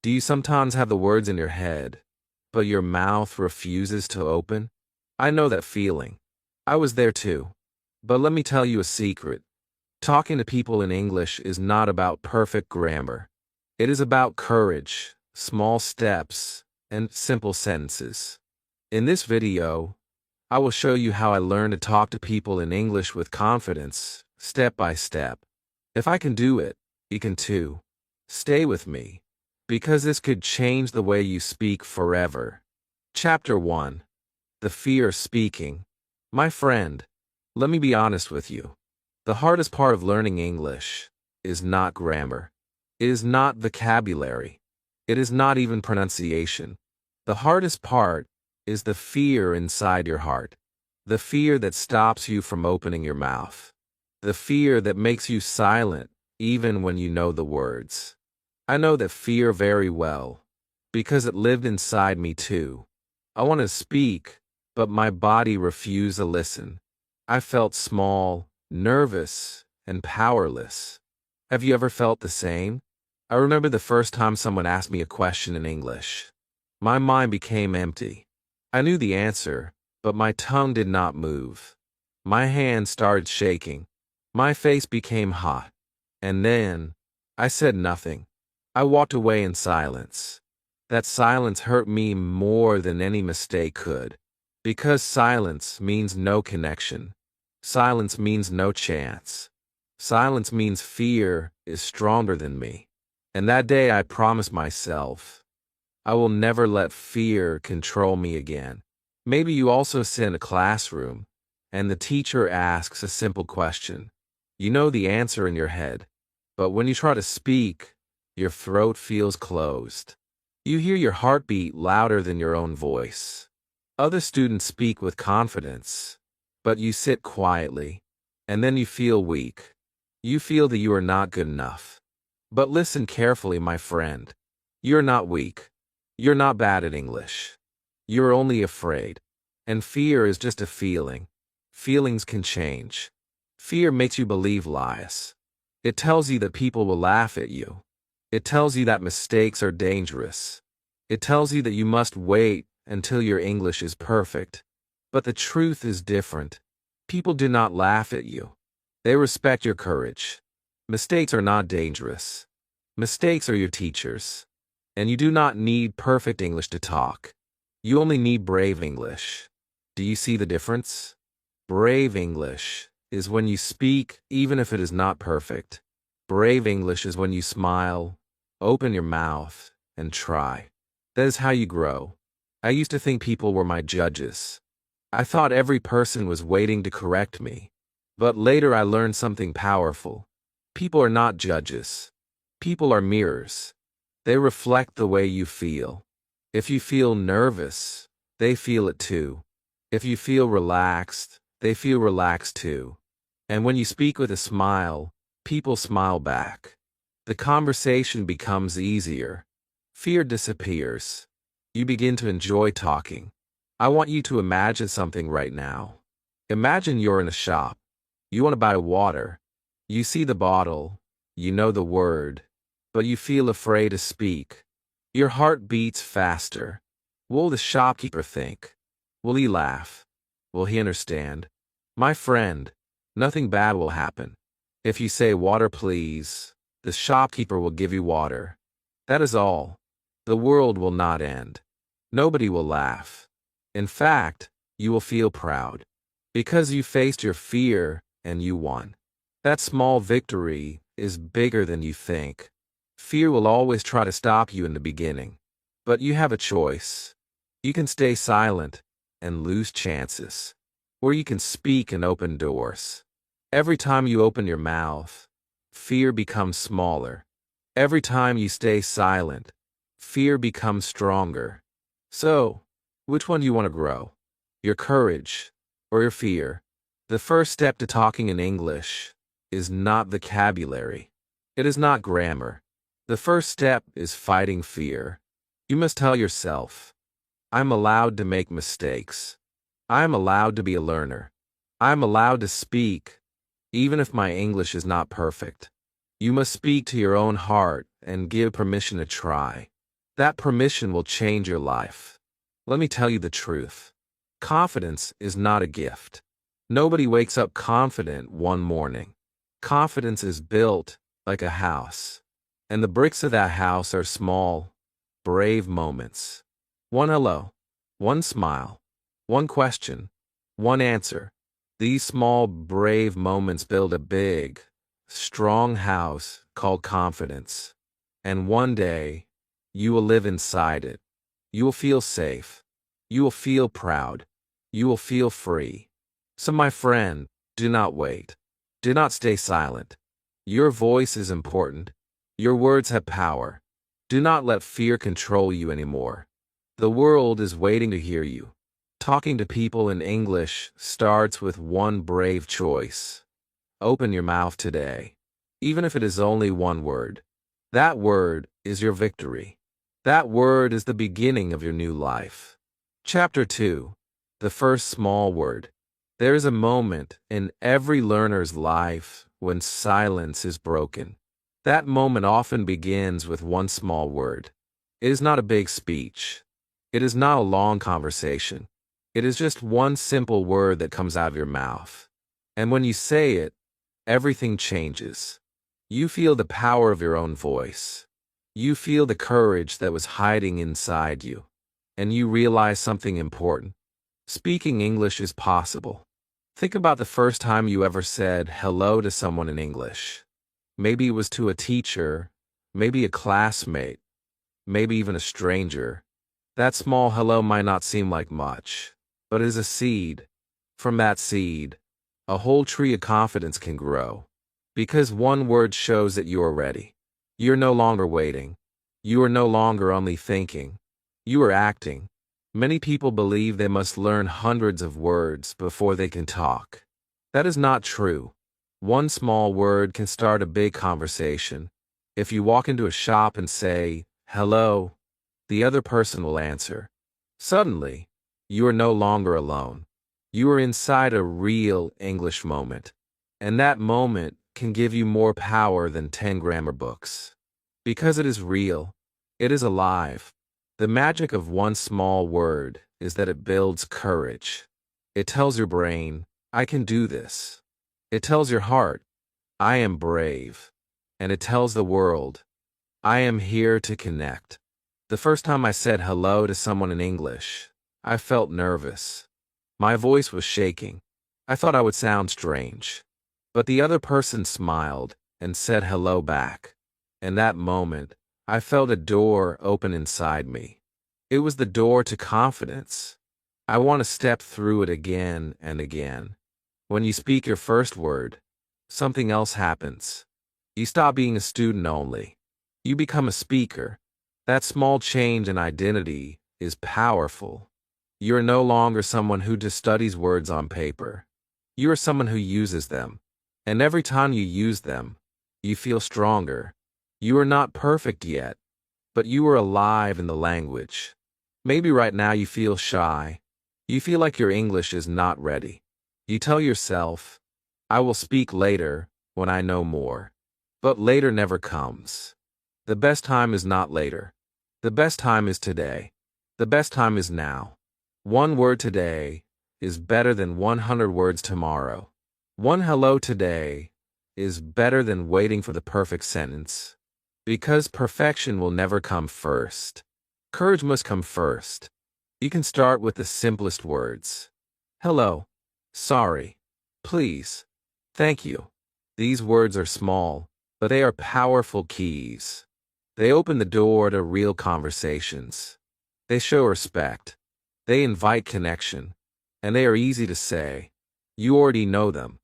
Do you sometimes have the words in your head, but your mouth refuses to open? I know that feeling. I was there too. But let me tell you a secret. Talking to people in English is not about perfect grammar. It is about courage, small steps, and simple sentences. In this video, I will show you how I learned to talk to people in English with confidence, step by step. If I can do it, you can too. Stay with me, because this could change the way you speak forever. Chapter 1. The Fear of Speaking. My friend, let me be honest with you. The hardest part of learning English is not grammar. It is not vocabulary. It is not even pronunciation. The hardest part is the fear inside your heart. The fear that stops you from opening your mouth. The fear that makes you silent even when you know the words. I know that fear very well, because it lived inside me too. I wanted to speak, but my body refused to listen. I felt small, nervous, and powerless. Have you ever felt the same? I remember the first time someone asked me a question in English. My mind became empty. I knew the answer, but my tongue did not move. My hands started shaking. My face became hot. And then, I said nothing. I walked away in silence. That silence hurt me more than any mistake could. Because silence means no connection. Silence means no chance. Silence means fear is stronger than me. And that day I promised myself, I will never let fear control me again. Maybe you also sit in a classroom, and the teacher asks a simple question. You know the answer in your head, but when you try to speak, your throat feels closed. You hear your heartbeat louder than your own voice. Other students speak with confidence, but you sit quietly, and then you feel weak. You feel that you are not good enough. But listen carefully, my friend. You're not weak. You're not bad at English. You're only afraid. And fear is just a feeling. Feelings can change. Fear makes you believe lies. It tells you that people will laugh at you. It tells you that mistakes are dangerous. It tells you that you must wait until your English is perfect. But the truth is different. People do not laugh at you. They respect your courage. Mistakes are not dangerous. Mistakes are your teachers. And you do not need perfect English to talk. You only need brave English. Do you see the difference? Brave English is when you speak even if it is not perfect. Brave English is when you smile, open your mouth, and try. That is how you grow. I used to think people were my judges. I thought every person was waiting to correct me. But later I learned something powerful. People are not judges. People are mirrors. They reflect the way you feel. If you feel nervous, they feel it too. If you feel relaxed, they feel relaxed too. And when you speak with a smile, people smile back. The conversation becomes easier. Fear disappears. You begin to enjoy talking. I want you to imagine something right now. Imagine you're in a shop. You want to buy water. You see the bottle. You know the word. But you feel afraid to speak. Your heart beats faster. What will the shopkeeper think? Will he laugh? Will he understand? My friend, nothing bad will happen. If you say water please, the shopkeeper will give you water. That is all. The world will not end. Nobody will laugh. In fact, you will feel proud. Because you faced your fear and you won. That small victory is bigger than you think. Fear will always try to stop you in the beginning. But you have a choice. You can stay silent and lose chances. Or you can speak and open doors. Every time you open your mouth, fear becomes smaller. Every time you stay silent, fear becomes stronger. So, which one do you want to grow? Your courage or your fear? The first step to talking in English is not vocabulary. It is not grammar. The first step is fighting fear. You must tell yourself, I'm allowed to make mistakes. I'm allowed to be a learner. I'm allowed to speak, even if my English is not perfect. You must speak to your own heart and give permission to try. That permission will change your life. Let me tell you the truth. Confidence is not a gift. Nobody wakes up confident one morning. Confidence is built like a house. And the bricks of that house are small, brave moments. One hello, one smile, one question, one answer. These small, brave moments build a big, strong house called confidence. And one day, you will live inside it. You will feel safe. You will feel proud. You will feel free. So, my friend, do not wait. Do not stay silent. Your voice is important. Your words have power. Do not let fear control you anymore. The world is waiting to hear you. Talking to people in English starts with one brave choice. Open your mouth today. Even if it is only one word. That word is your victory. That word is the beginning of your new life. Chapter 2. The first small word. There is a moment in every learner's life when silence is broken. That moment often begins with one small word. It is not a big speech. It is not a long conversation. It is just one simple word that comes out of your mouth. And when you say it, everything changes. You feel the power of your own voice. You feel the courage that was hiding inside you. And you realize something important. Speaking English is possible. Think about the first time you ever said hello to someone in English. Maybe it was to a teacher, maybe a classmate, maybe even a stranger. That small hello might not seem like much, but it is a seed. From that seed, a whole tree of confidence can grow. Because one word shows that you are ready. You're no longer waiting. You are no longer only thinking. You are acting. Many people believe they must learn hundreds of words before they can talk. That is not true. One small word can start a big conversation. If you walk into a shop and say, hello, the other person will answer. Suddenly, you are no longer alone. You are inside a real English moment. And that moment can give you more power than 10 grammar books. Because it is real, it is alive. The magic of one small word is that it builds courage. It tells your brain, I can do this. It tells your heart, I am brave. And it tells the world, I am here to connect. The first time I said hello to someone in English, I felt nervous. My voice was shaking. I thought I would sound strange. But the other person smiled and said hello back. In that moment, I felt a door open inside me. It was the door to confidence. I want to step through it again and again. When you speak your first word, something else happens. You stop being a student only. You become a speaker. That small change in identity is powerful. You are no longer someone who just studies words on paper. You are someone who uses them. And every time you use them, you feel stronger. You are not perfect yet, but you are alive in the language. Maybe right now you feel shy. You feel like your English is not ready. You tell yourself, I will speak later when I know more. But later never comes. The best time is not later. The best time is today. The best time is now. One word today is better than 100 words tomorrow. One hello today is better than waiting for the perfect sentence. Because perfection will never come first. Courage must come first. You can start with the simplest words. Hello. Sorry. Please. Thank you. These words are small, but they are powerful keys. They open the door to real conversations. They show respect. They invite connection. And they are easy to say. You already know them.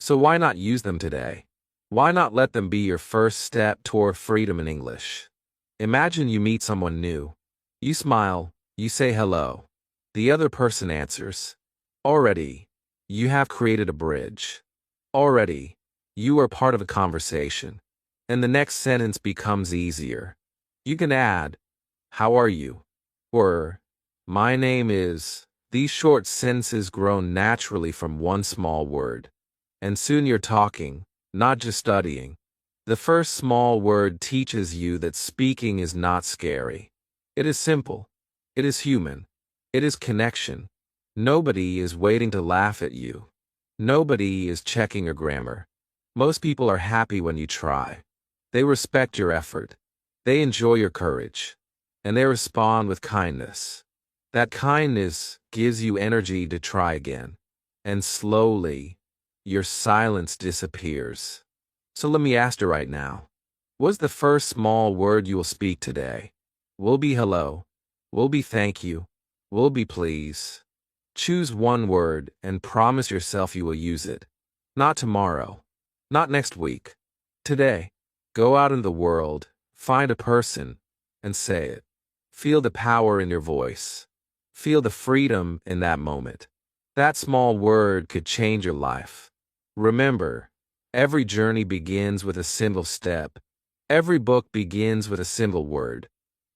So why not use them today? Why not let them be your first step toward freedom in English? Imagine you meet someone new. You smile, you say hello. The other person answers. Already, you have created a bridge. Already, you are part of a conversation. And the next sentence becomes easier. You can add, how are you? Or, my name is. These short sentences grow naturally from one small word. And soon you're talking, not just studying. The first small word teaches you that speaking is not scary. It is simple. It is human. It is connection. Nobody is waiting to laugh at you. Nobody is checking your grammar. Most people are happy when you try. They respect your effort. They enjoy your courage. And they respond with kindness. That kindness gives you energy to try again. And slowly, your silence disappears. So let me ask you right now. What's the first small word you will speak today? Will be hello. Will be thank you. Will be please. Choose one word and promise yourself you will use it. Not tomorrow. Not next week. Today. Go out in the world, find a person, and say it. Feel the power in your voice. Feel the freedom in that moment. That small word could change your life. Remember, every journey begins with a single step. Every book begins with a single word.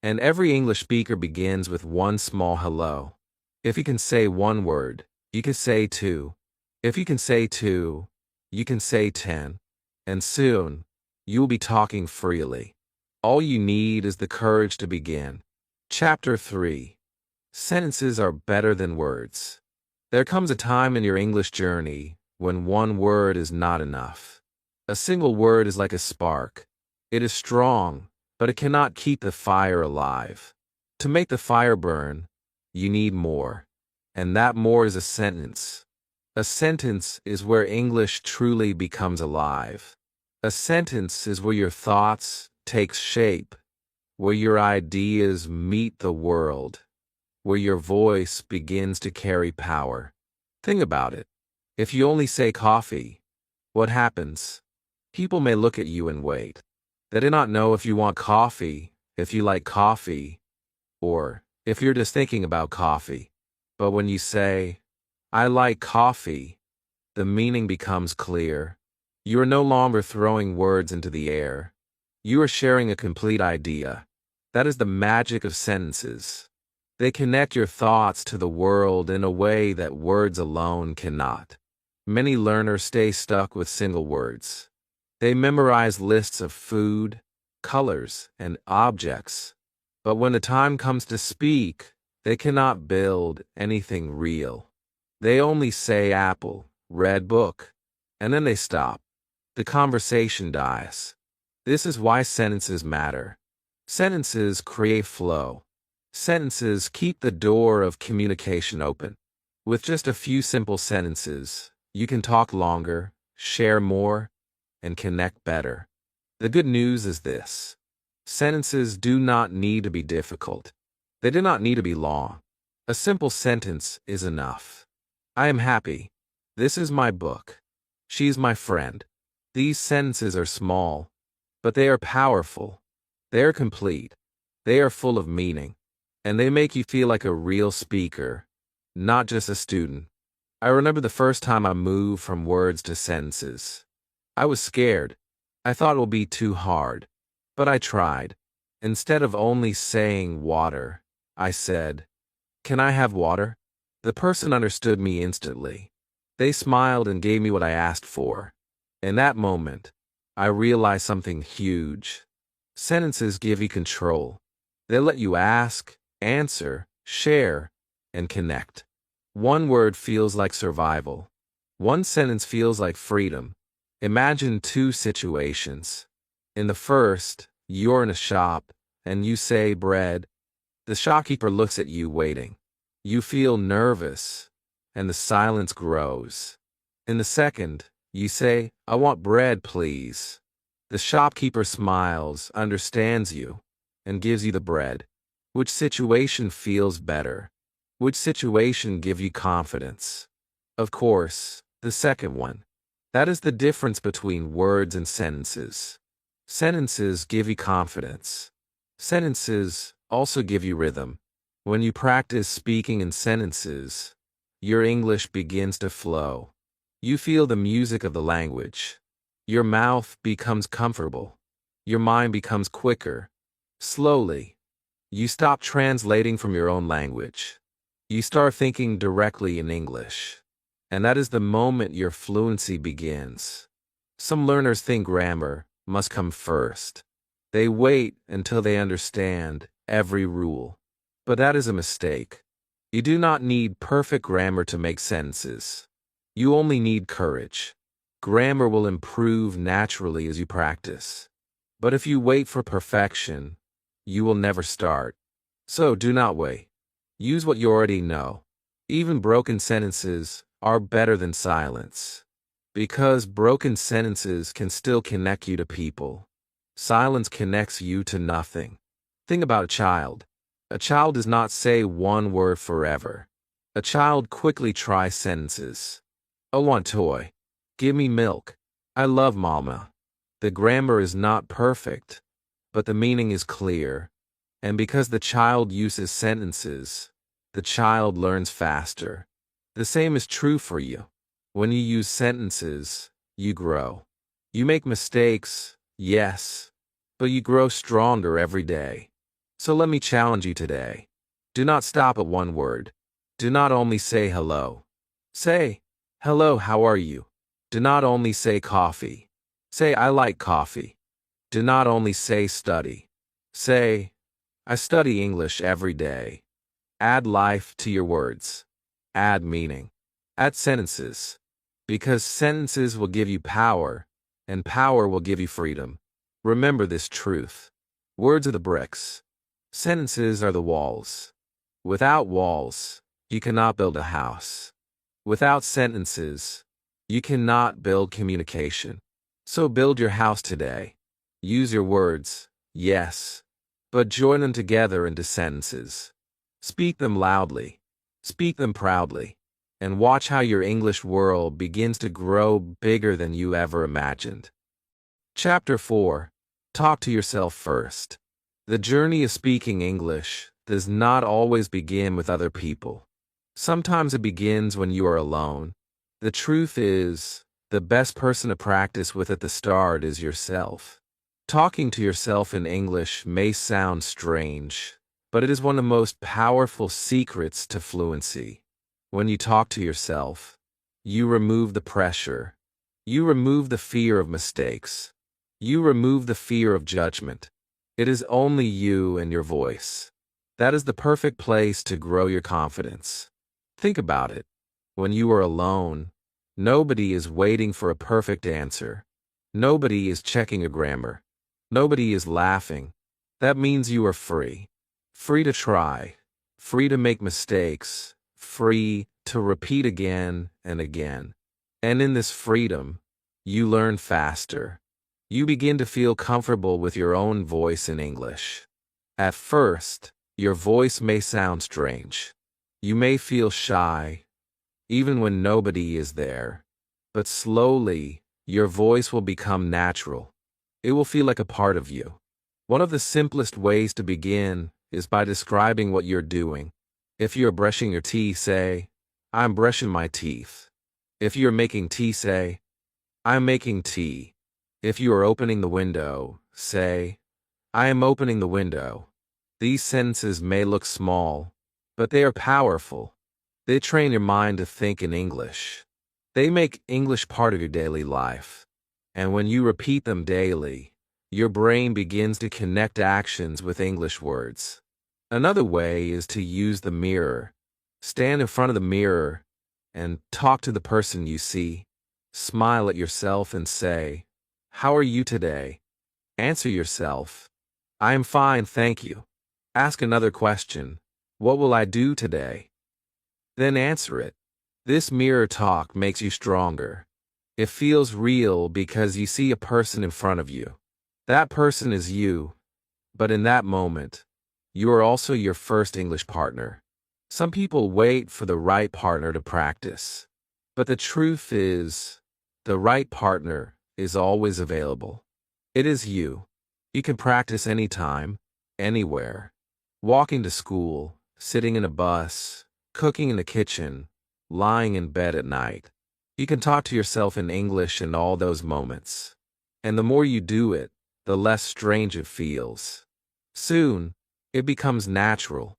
And every English speaker begins with one small hello. If you can say one word, you can say two. If you can say two, you can say 10. And soon, you will be talking freely. All you need is the courage to begin. Chapter 3. Sentences are better than words. There comes a time in your English journey when one word is not enough. A single word is like a spark. It is strong, but it cannot keep the fire alive. To make the fire burn, you need more. And that more is a sentence. A sentence is where English truly becomes alive. A sentence is where your thoughts take shape, where your ideas meet the world, where your voice begins to carry power. Think about it. If you only say coffee, what happens? People may look at you and wait. They do not know if you want coffee, if you like coffee, or if you're just thinking about coffee. But when you say, I like coffee, the meaning becomes clear. You are no longer throwing words into the air. You are sharing a complete idea. That is the magic of sentences. They connect your thoughts to the world in a way that words alone cannot. Many learners stay stuck with single words. They memorize lists of food, colors, and objects. But when the time comes to speak, they cannot build anything real. They only say apple, red book, and then they stop. The conversation dies. This is why sentences matter. Sentences create flow. Sentences keep the door of communication open. With just a few simple sentences, you can talk longer, share more, and connect better. The good news is this. Sentences do not need to be difficult. They do not need to be long. A simple sentence is enough. I am happy. This is my book. She is my friend. These sentences are small, but they are powerful. They are complete. They are full of meaning. And they make you feel like a real speaker, not just a student. I remember the first time I moved from words to sentences. I was scared. I thought it would be too hard. But I tried. Instead of only saying water, I said, Can I have water? The person understood me instantly. They smiled and gave me what I asked for. In that moment, I realized something huge. Sentences give you control. They let you ask, answer, share, and connect. One word feels like survival. One sentence feels like freedom. Imagine two situations. In the first, you're in a shop, and you say bread. The shopkeeper looks at you waiting. You feel nervous, and the silence grows. In the second, you say, I want bread, please. The shopkeeper smiles, understands you, and gives you the bread. Which situation feels better? Which situation gives you confidence? Of course, the second one. That is the difference between words and sentences. Sentences give you confidence. Sentences also give you rhythm. When you practice speaking in sentences, your English begins to flow. You feel the music of the language. Your mouth becomes comfortable. Your mind becomes quicker. Slowly, you stop translating from your own language. You start thinking directly in English. And that is the moment your fluency begins. Some learners think grammar must come first. They wait until they understand every rule. But that is a mistake. You do not need perfect grammar to make sentences. You only need courage. Grammar will improve naturally as you practice. But if you wait for perfection, you will never start. So do not wait. Use what you already know. Even broken sentences are better than silence. Because broken sentences can still connect you to people. Silence connects you to nothing. Think about a child. A child does not say one word forever. A child quickly tries sentences. I want toy. Give me milk. I love mama. The grammar is not perfect, but the meaning is clear. And because the child uses sentences, the child learns faster. The same is true for you. When you use sentences, you grow. You make mistakes, yes, but you grow stronger every day. So let me challenge you today. Do not stop at one word. Do not only say hello. Say, hello, how are you? Do not only say coffee. Say, I like coffee. Do not only say study. Say, I study English every day. Add life to your words. Add meaning. Add sentences. Because sentences will give you power, and power will give you freedom. Remember this truth. Words are the bricks. Sentences are the walls. Without walls, you cannot build a house. Without sentences, you cannot build communication. So build your house today. Use your words, yes, but join them together into sentences. Speak them loudly. Speak them proudly. And watch how your English world begins to grow bigger than you ever imagined. Chapter 4. Talk to yourself first. The journey of speaking English does not always begin with other people. Sometimes it begins when you are alone. The truth is, the best person to practice with at the start is yourself. Talking to yourself in English may sound strange, but it is one of the most powerful secrets to fluency. When you talk to yourself, you remove the pressure. You remove the fear of mistakes. You remove the fear of judgment. It is only you and your voice. That is the perfect place to grow your confidence. Think about it. When you are alone, nobody is waiting for a perfect answer. Nobody is checking your grammar. Nobody is laughing. That means you are free. Free to try. Free to make mistakes. Free to repeat again and again. And in this freedom, you learn faster. You begin to feel comfortable with your own voice in English. At first, your voice may sound strange. You may feel shy, even when nobody is there. But slowly, your voice will become natural. It will feel like a part of you. One of the simplest ways to begin is by describing what you're doing. If you're brushing your teeth, say, I'm brushing my teeth. If you're making tea, say, I'm making tea. If you are opening the window, say, I am opening the window. These sentences may look small, but they are powerful. They train your mind to think in English. They make English part of your daily life. And when you repeat them daily, your brain begins to connect actions with English words. Another way is to use the mirror. Stand in front of the mirror and talk to the person you see. Smile at yourself and say, how are you today? Answer yourself, I am fine, thank you. Ask another question, what will I do today? Then answer it. This mirror talk makes you stronger. It feels real because you see a person in front of you. That person is you, but in that moment, you are also your first English partner. Some people wait for the right partner to practice. But the truth is, the right partner is always available. It is you. You can practice anytime, anywhere. Walking to school, sitting in a bus, cooking in the kitchen, lying in bed at night. You can talk to yourself in English in all those moments. And the more you do it, the less strange it feels. Soon, it becomes natural.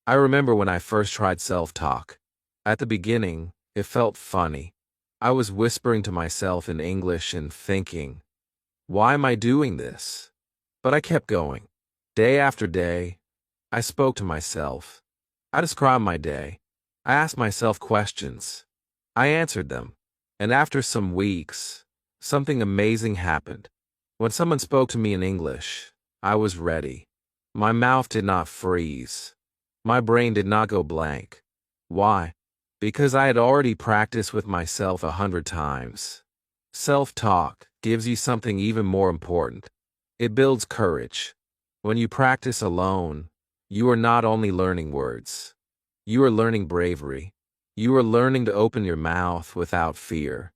I remember when I first tried self-talk. At the beginning, it felt funny. I was whispering to myself in English and thinking, why am I doing this? But I kept going. Day after day, I spoke to myself. I described my day. I asked myself questions. I answered them. And after some weeks, something amazing happened. When someone spoke to me in English, I was ready. My mouth did not freeze. My brain did not go blank. Why? Because I had already practiced with myself 100 times. Self-talk gives you something even more important. It builds courage. When you practice alone, you are not only learning words. You are learning bravery. You are learning to open your mouth without fear.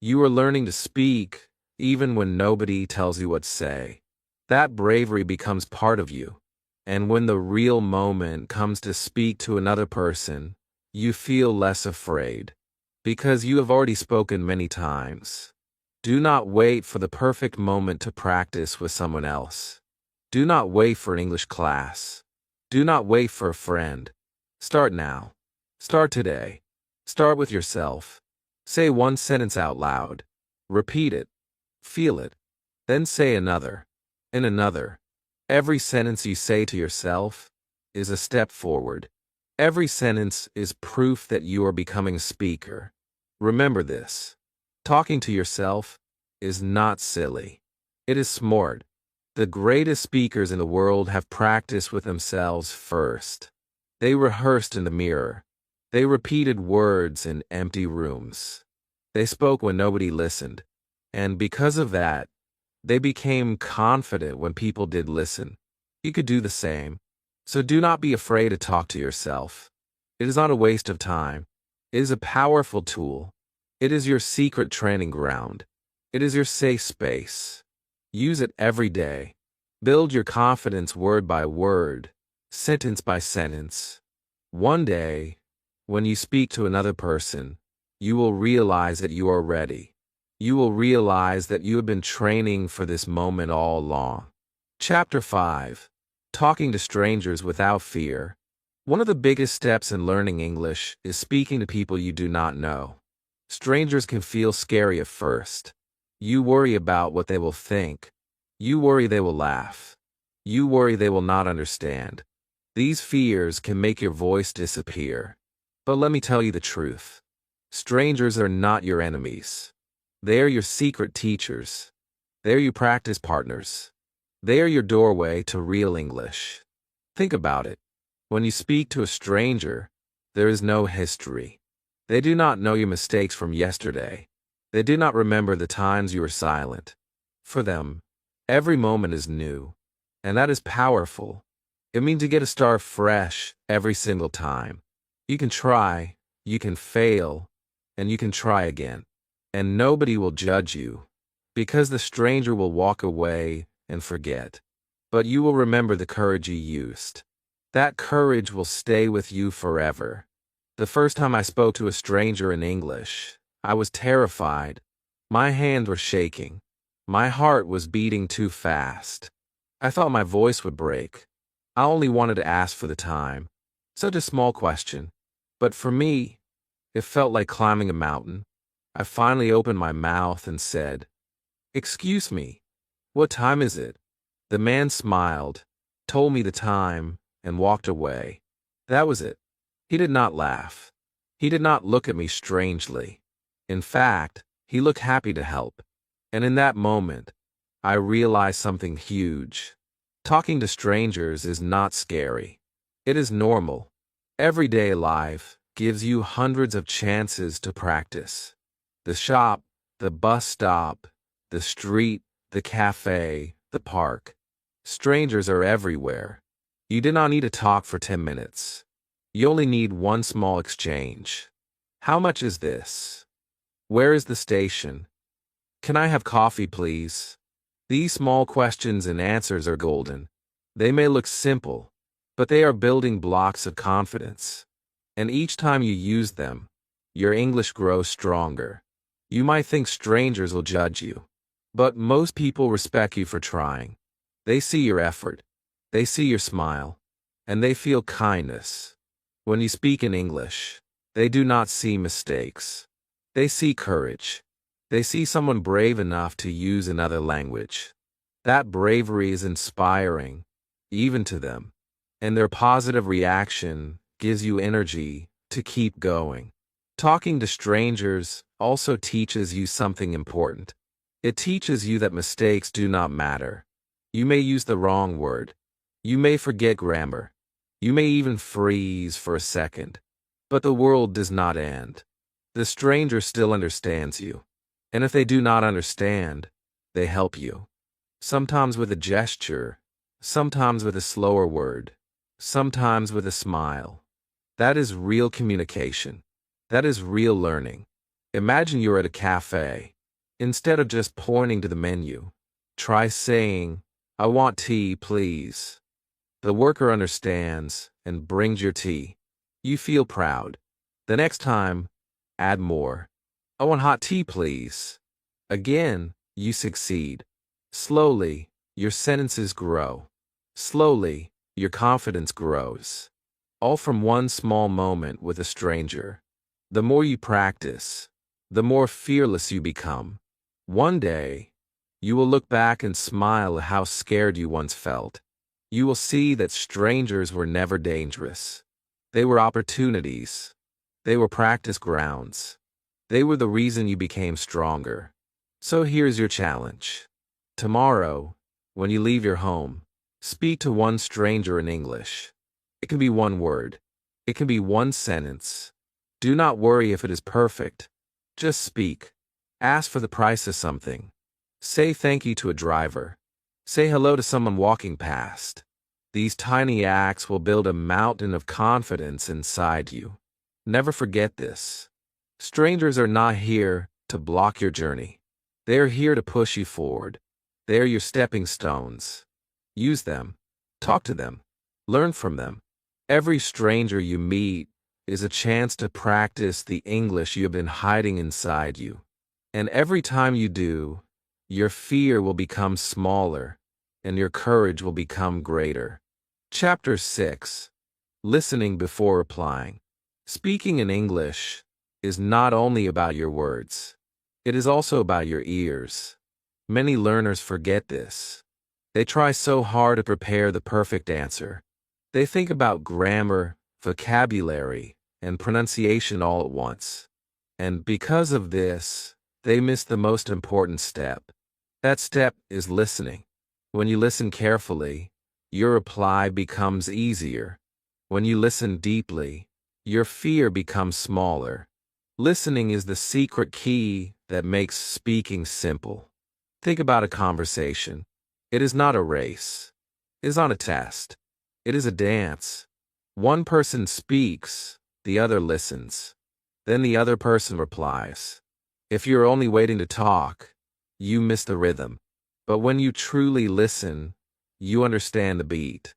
You are learning to speak even when nobody tells you what to say. That bravery becomes part of you. And when the real moment comes to speak to another person, you feel less afraid. Because you have already spoken many times. Do not wait for the perfect moment to practice with someone else. Do not wait for an English class. Do not wait for a friend. Start now. Start today. Start with yourself. Say one sentence out loud. Repeat it. Feel it. Then say another. And another. Every sentence you say to yourself is a step forward. Every sentence is proof that you are becoming a speaker. Remember this. Talking to yourself is not silly. It is smart. The greatest speakers in the world have practiced with themselves first. They rehearsed in the mirror. They repeated words in empty rooms. They spoke when nobody listened. And because of that, they became confident when people did listen. You could do the same. So do not be afraid to talk to yourself. It is not a waste of time. It is a powerful tool. It is your secret training ground. It is your safe space. Use it every day. Build your confidence word by word, sentence by sentence. One day, when you speak to another person, you will realize that you are ready. You will realize that you have been training for this moment all along. Chapter 5. Talking to strangers without fear. One of the biggest steps in learning English is speaking to people you do not know. Strangers can feel scary at first. You worry about what they will think. You worry they will laugh. You worry they will not understand. These fears can make your voice disappear. But let me tell you the truth. Strangers are not your enemies. They are your secret teachers. They are your practice partners. They are your doorway to real English. Think about it. When you speak to a stranger, there is no history. They do not know your mistakes from yesterday. They do not remember the times you were silent. For them, every moment is new. And that is powerful. It means you get to start fresh every single time. You can try, you can fail, and you can try again. And nobody will judge you, because the stranger will walk away and forget. But you will remember the courage you used. That courage will stay with you forever. The first time I spoke to a stranger in English, I was terrified. My hands were shaking. My heart was beating too fast. I thought my voice would break. I only wanted to ask for the time. Such a small question. But for me, it felt like climbing a mountain. I finally opened my mouth and said, "Excuse me, what time is it?" The man smiled, told me the time, and walked away. That was it. He did not laugh. He did not look at me strangely. In fact, he looked happy to help. And in that moment, I realized something huge. Talking to strangers is not scary. It is normal. Everyday life gives you hundreds of chances to practice. The shop, the bus stop, the street, the cafe, the park. Strangers are everywhere. You do not need to talk for 10 minutes. You only need one small exchange. How much is this? Where is the station? Can I have coffee, please? These small questions and answers are golden. They may look simple, but they are building blocks of confidence. And each time you use them, your English grows stronger. You might think strangers will judge you, but most people respect you for trying. They see your effort, they see your smile, and they feel kindness. When you speak in English, they do not see mistakes. They see courage. They see someone brave enough to use another language. That bravery is inspiring, even to them. and their positive reaction gives you energy to keep going. Talking to strangers also teaches you something important. It teaches you that mistakes do not matter. You may use the wrong word. You may forget grammar. You may even freeze for a second. But the world does not end. The stranger still understands you. And if they do not understand, they help you. Sometimes with a gesture, sometimes with a slower word, sometimes with a smile. That is real communication. That is real learning. Imagine you're at a cafe. Instead of just pointing to the menu, try saying, "I want tea, please." The worker understands and brings your tea. You feel proud. The next time, add more. "I want hot tea, please." Again, you succeed. Slowly, your sentences grow. Slowly, your confidence grows. All from one small moment with a stranger. The more you practice, the more fearless you become. One day, you will look back and smile at how scared you once felt. You will see that strangers were never dangerous. They were opportunities. They were practice grounds. They were the reason you became stronger. So here's your challenge. Tomorrow, when you leave your home, speak to one stranger in English. It can be one word. It can be one sentence. Do not worry if it is perfect. Just speak. Ask for the price of something. Say thank you to a driver. Say hello to someone walking past. These tiny acts will build a mountain of confidence inside you. Never forget this. Strangers are not here to block your journey. They are here to push you forward. They are your stepping stones. Use them. Talk to them. Learn from them. Every stranger you meet is a chance to practice the English you have been hiding inside you. And every time you do, your fear will become smaller and your courage will become greater. Chapter 6. Listening before replying. Speaking in English is not only about your words. It is also about your ears. Many learners forget this. They try so hard to prepare the perfect answer. They think about grammar, vocabulary, and pronunciation all at once. And because of this, they miss the most important step. That step is listening. When you listen carefully, your reply becomes easier. When you listen deeply, your fear becomes smaller. Listening is the secret key that makes speaking simple. Think about a conversation. It is not a race. It is not a test. It is a dance. One person speaks, the other listens. Then the other person replies. If you're only waiting to talk, you miss the rhythm. But when you truly listen, you understand the beat.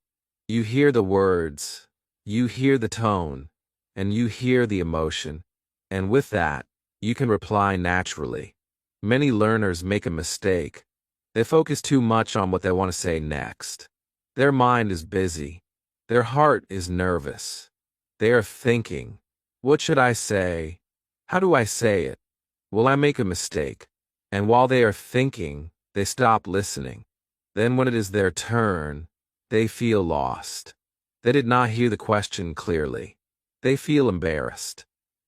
You hear the words, you hear the tone, and you hear the emotion. And with that, you can reply naturally. Many learners make a mistake. They focus too much on what they want to say next. Their mind is busy. Their heart is nervous. They are thinking, what should I say? How do I say it? Will I make a mistake? And while they are thinking, they stop listening. Then when it is their turn, they feel lost. They did not hear the question clearly. They feel embarrassed.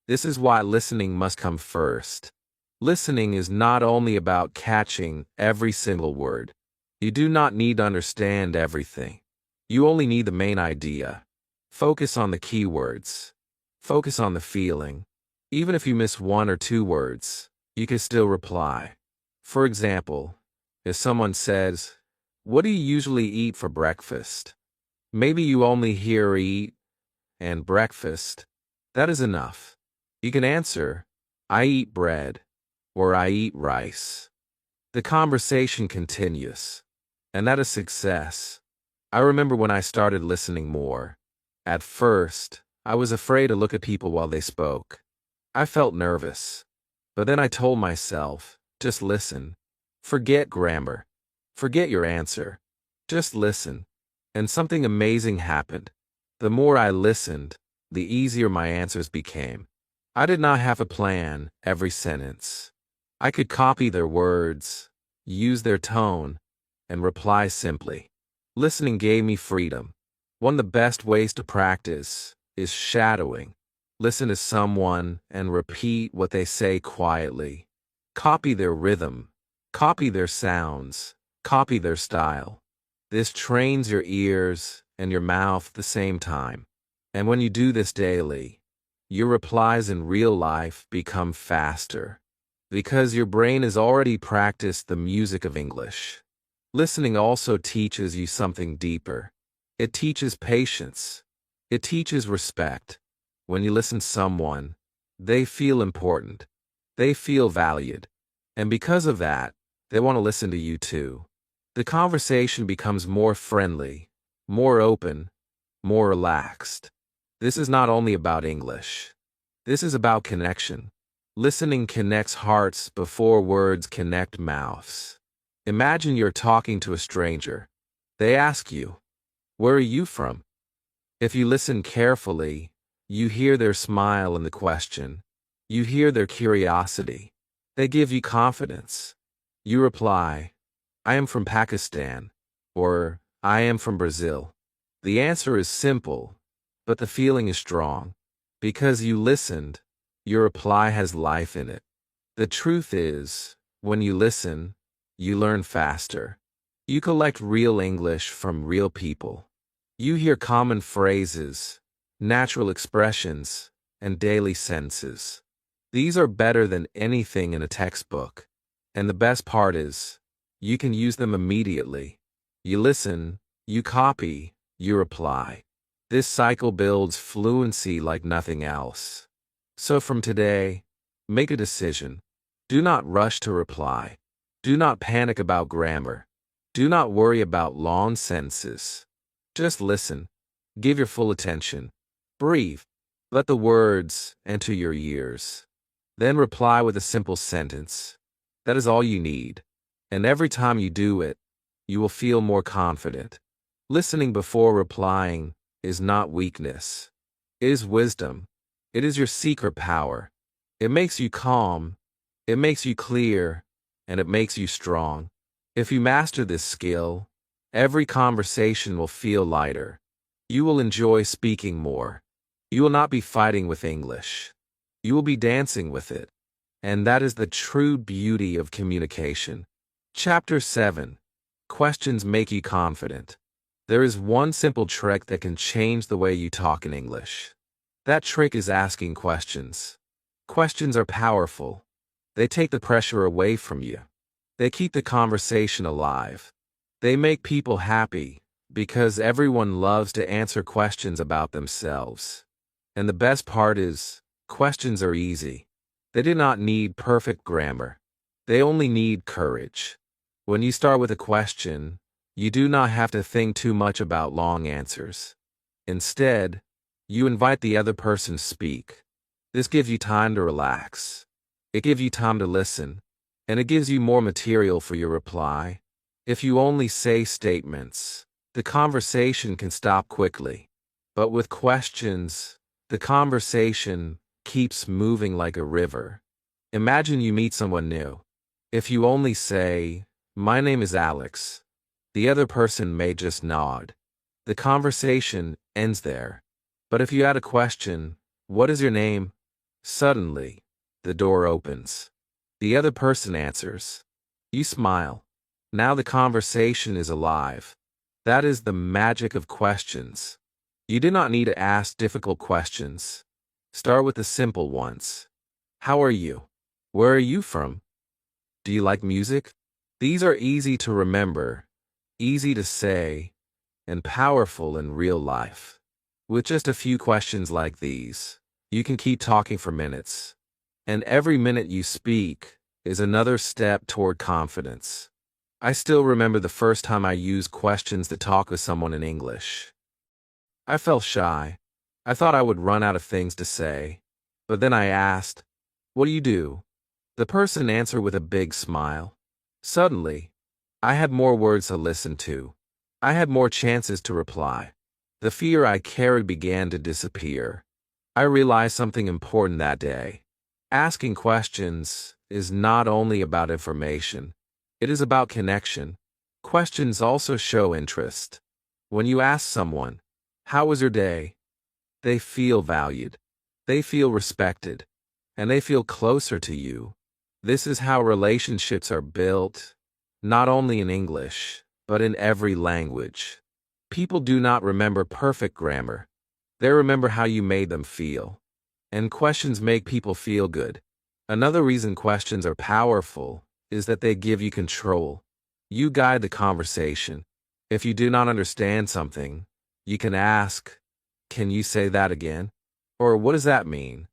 This is why listening must come first. Listening is not only about catching every single word. You do not need to understand everything. You only need the main idea. Focus on the key words. Focus on the feeling. Even if you miss one or two words, you can still reply. For example, if someone says, "What do you usually eat for breakfast?" Maybe you only hear eat and breakfast. That is enough. You can answer, "I eat bread," or "I eat rice." The conversation continues, and that is success. I remember when I started listening more. At first, I was afraid to look at people while they spoke. I felt nervous. But then I told myself, just listen. Forget grammar. Forget your answer. Just listen. And something amazing happened. The more I listened, the easier my answers became. I did not have to plan every sentence. I could copy their words, use their tone, and reply simply. Listening gave me freedom. One of the best ways to practice is shadowing. Listen to someone and repeat what they say quietly. Copy their rhythm, copy their sounds, copy their style. This trains your ears and your mouth at the same time. And when you do this daily, your replies in real life become faster because your brain has already practiced the music of English. Listening also teaches you something deeper. It teaches patience. It teaches respect. When you listen to someone, they feel important. They feel valued. And because of that, they want to listen to you too. The conversation becomes more friendly, more open, more relaxed. This is not only about English. This is about connection. Listening connects hearts before words connect mouths. Imagine you're talking to a stranger. They ask you, "Where are you from?" If you listen carefully, you hear their smile in the question. You hear their curiosity. They give you confidence. You reply, "I am from Pakistan," or "I am from Brazil." The answer is simple, but the feeling is strong. Because you listened, your reply has life in it. The truth is, when you listen, you learn faster. You collect real English from real people. You hear common phrases, natural expressions, and daily sentences. These are better than anything in a textbook. And the best part is, you can use them immediately. You listen, you copy, you reply. This cycle builds fluency like nothing else. So from today, make a decision. Do not rush to reply. Do not panic about grammar. Do not worry about long sentences. Just listen. Give your full attention. Breathe. Let the words enter your ears. Then reply with a simple sentence. That is all you need. And every time you do it, you will feel more confident. Listening before replying is not weakness. It is wisdom. It is your secret power. It makes you calm. It makes you clear. And it makes you strong. If you master this skill, every conversation will feel lighter. You will enjoy speaking more. You will not be fighting with English. You will be dancing with it. And that is the true beauty of communication. Chapter 7. Questions make you confident. There is one simple trick that can change the way you talk in English. That trick is asking questions. Questions are powerful. They take the pressure away from you. They keep the conversation alive. They make people happy because everyone loves to answer questions about themselves. And the best part is, questions are easy. They do not need perfect grammar. They only need courage. When you start with a question, you do not have to think too much about long answers. Instead, you invite the other person to speak. This gives you time to relax. It gives you time to listen, and it gives you more material for your reply. If you only say statements, the conversation can stop quickly. But with questions, the conversation keeps moving like a river. Imagine you meet someone new. If you only say, "My name is Alex," the other person may just nod. The conversation ends there. But if you add a question, "What is your name?" Suddenly, the door opens. The other person answers. You smile. Now the conversation is alive. That is the magic of questions. You do not need to ask difficult questions. Start with the simple ones. How are you? Where are you from? Do you like music? These are easy to remember, easy to say, and powerful in real life. With just a few questions like these, you can keep talking for minutes. And every minute you speak is another step toward confidence. I still remember the first time I used questions to talk with someone in English. I felt shy. I thought I would run out of things to say. But then I asked, "What do you do?" The person answered with a big smile. Suddenly, I had more words to listen to. I had more chances to reply. The fear I carried began to disappear. I realized something important that day. Asking questions is not only about information, it is about connection. Questions also show interest. When you ask someone, How was your day? They feel valued. They feel respected. And they feel closer to you. This is how relationships are built, not only in English, but in every language. People do not remember perfect grammar. They remember how you made them feel. And questions make people feel good. Another reason questions are powerful is that they give you control. You guide the conversation. If you do not understand something, you can ask, "Can you say that again?" Or "What does that mean?"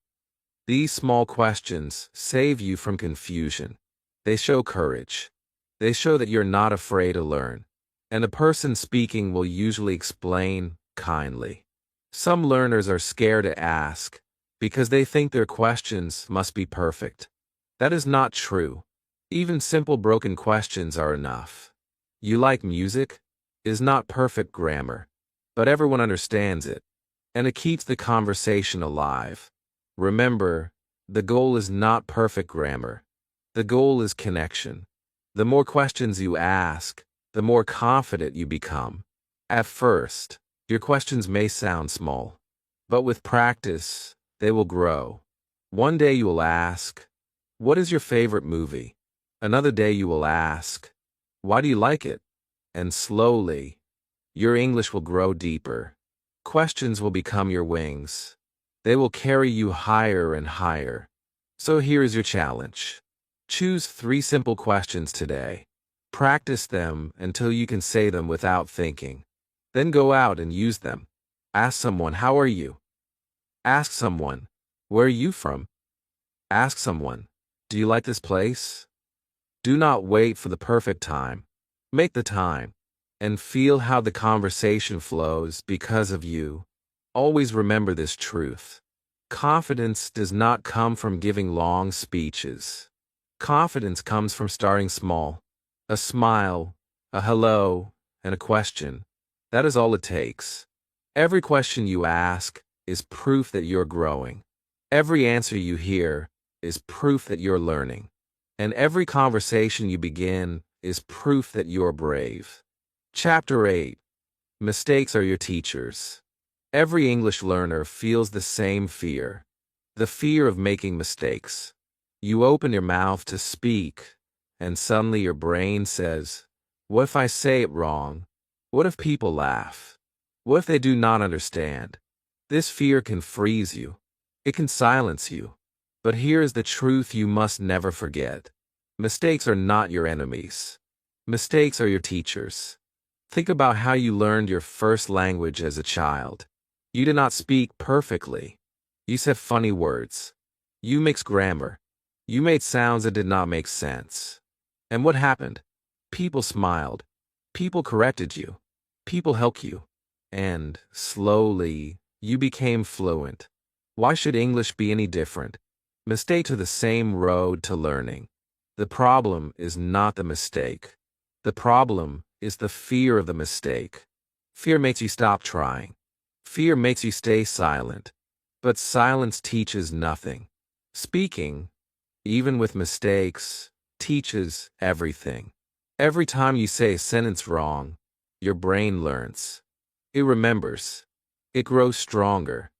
These small questions save you from confusion. They show courage. They show that you're not afraid to learn. And the person speaking will usually explain kindly. Some learners are scared to ask because they think their questions must be perfect. That is not true. Even simple broken questions are enough. "You like music?" is not perfect grammar, but everyone understands it, and it keeps the conversation alive. Remember, the goal is not perfect grammar. The goal is connection. The more questions you ask, the more confident you become. At first, your questions may sound small, but with practice, they will grow. One day you will ask, "What is your favorite movie?" Another day you will ask, "Why do you like it?" And slowly, your English will grow deeper. Questions will become your wings. They will carry you higher and higher. So here is your challenge. Choose 3 simple questions today. Practice them until you can say them without thinking. Then go out and use them. Ask someone, "How are you?" Ask someone, "Where are you from?" Ask someone, "Do you like this place?" Do not wait for the perfect time. Make the time. And feel how the conversation flows because of you. Always remember this truth. Confidence does not come from giving long speeches. Confidence comes from starting small. A smile, a hello, and a question. That is all it takes. Every question you ask is proof that you're growing. Every answer you hear is proof that you're learning. And every conversation you begin is proof that you're brave. Chapter 8. Mistakes are your teachers. Every English learner feels the same fear. The fear of making mistakes. You open your mouth to speak, and suddenly your brain says, "What if I say it wrong? What if people laugh? What if they do not understand?" This fear can freeze you. It can silence you. But here is the truth you must never forget. Mistakes are not your enemies. Mistakes are your teachers. Think about how you learned your first language as a child. You did not speak perfectly. You said funny words. You mixed grammar. You made sounds that did not make sense. And what happened? People smiled. People corrected you. People helped you. And, slowly, you became fluent. Why should English be any different? Mistakes are the same road to learning. The problem is not the mistake. The problem is the fear of the mistake. Fear makes you stop trying. Fear makes you stay silent. But silence teaches nothing. Speaking, even with mistakes, teaches everything. Every time you say a sentence wrong, your brain learns. It remembers. It grows stronger.